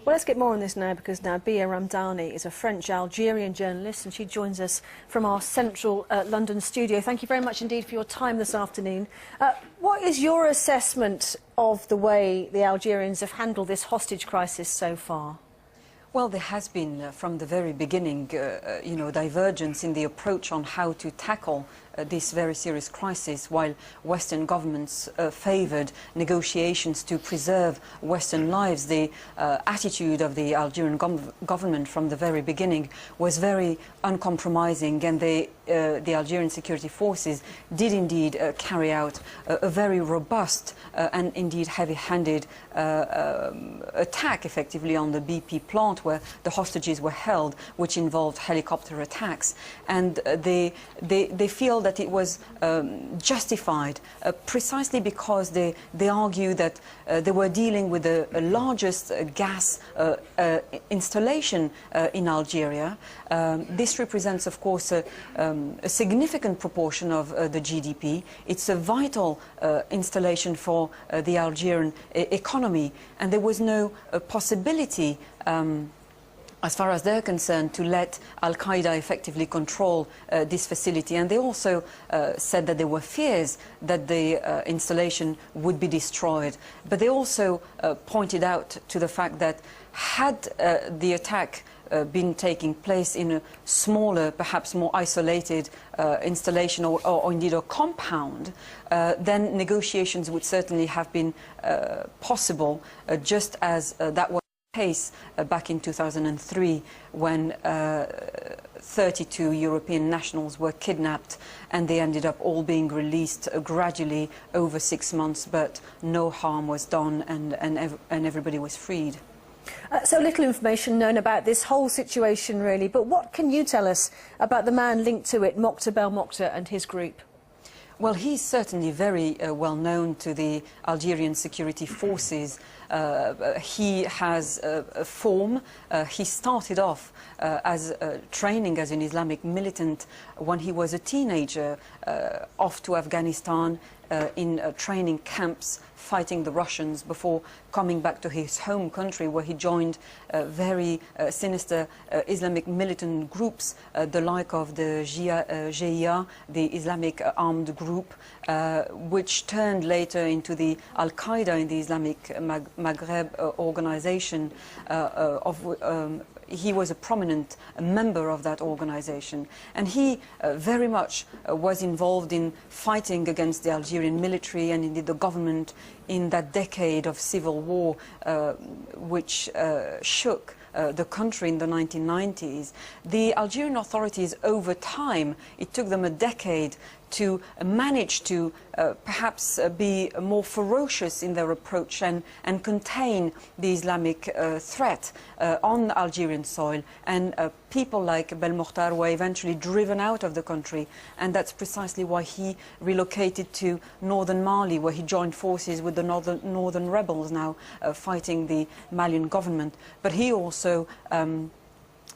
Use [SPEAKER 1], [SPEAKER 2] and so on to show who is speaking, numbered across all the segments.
[SPEAKER 1] Well, let's get more on this now because Nabila Ramdani is a French-Algerian journalist and she joins us from our central London studio. Thank you very much indeed for your time this afternoon. What is your assessment of the way the Algerians have handled this hostage crisis so far?
[SPEAKER 2] Well, there has been, from the very beginning, divergence in the approach on how to tackle this very serious crisis. While Western governments favoured negotiations to preserve Western lives, the attitude of the Algerian government from the very beginning was very uncompromising, and the Algerian security forces did indeed carry out a very robust and indeed heavy-handed attack, effectively, on the BP plant where the hostages were held, which involved helicopter attacks. And they feel that it was justified precisely because they argue that they were dealing with the largest gas installation in Algeria. This represents, of course, a significant proportion of the GDP. It's a vital installation for the Algerian economy, and there was no possibility as far as they're concerned, to let Al-Qaeda effectively control this facility. And they also said that there were fears that the installation would be destroyed. But they also pointed out to the fact that had the attack been taking place in a smaller, perhaps more isolated installation or indeed a compound, then negotiations would certainly have been possible, just as that was case back in 2003 when 32 European nationals were kidnapped and they ended up all being released gradually over 6 months, but no harm was done and everybody was freed.
[SPEAKER 1] So little information known about this whole situation really, but what can you tell us about the man linked to it, Mokhtar Belmokhtar, and his group?
[SPEAKER 2] Well, he's certainly very well known to the Algerian security forces. He has a form. He started off as training as an Islamic militant when he was a teenager, off to Afghanistan in training camps fighting the Russians before coming back to his home country, where he joined very sinister Islamic militant groups, the like of the GIA, the Islamic armed group, which turned later into the Al-Qaeda in the Islamic Maghreb organization. He was a prominent member of that organization, and he very much was involved in fighting against the Algerian military and indeed the government in that decade of civil war which shook the country in the 1990s. The Algerian authorities, over time, it took them a decade to manage to perhaps be more ferocious in their approach and contain the Islamic threat on Algerian soil. And people like Belmokhtar were eventually driven out of the country, and that's precisely why he relocated to northern Mali, where he joined forces with the northern rebels now fighting the Malian government. But he also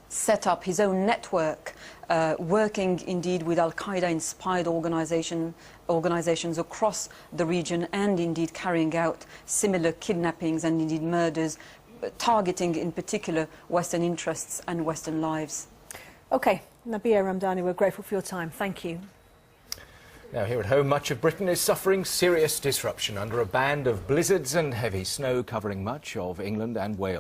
[SPEAKER 2] set up his own network, working indeed with Al-Qaeda-inspired organizations across the region, and indeed carrying out similar kidnappings and indeed murders, targeting in particular Western interests and Western lives.
[SPEAKER 1] OK, Nabila Ramdani, we're grateful for your time. Thank you.
[SPEAKER 3] Now, here at home, much of Britain is suffering serious disruption under a band of blizzards and heavy snow covering much of England and Wales.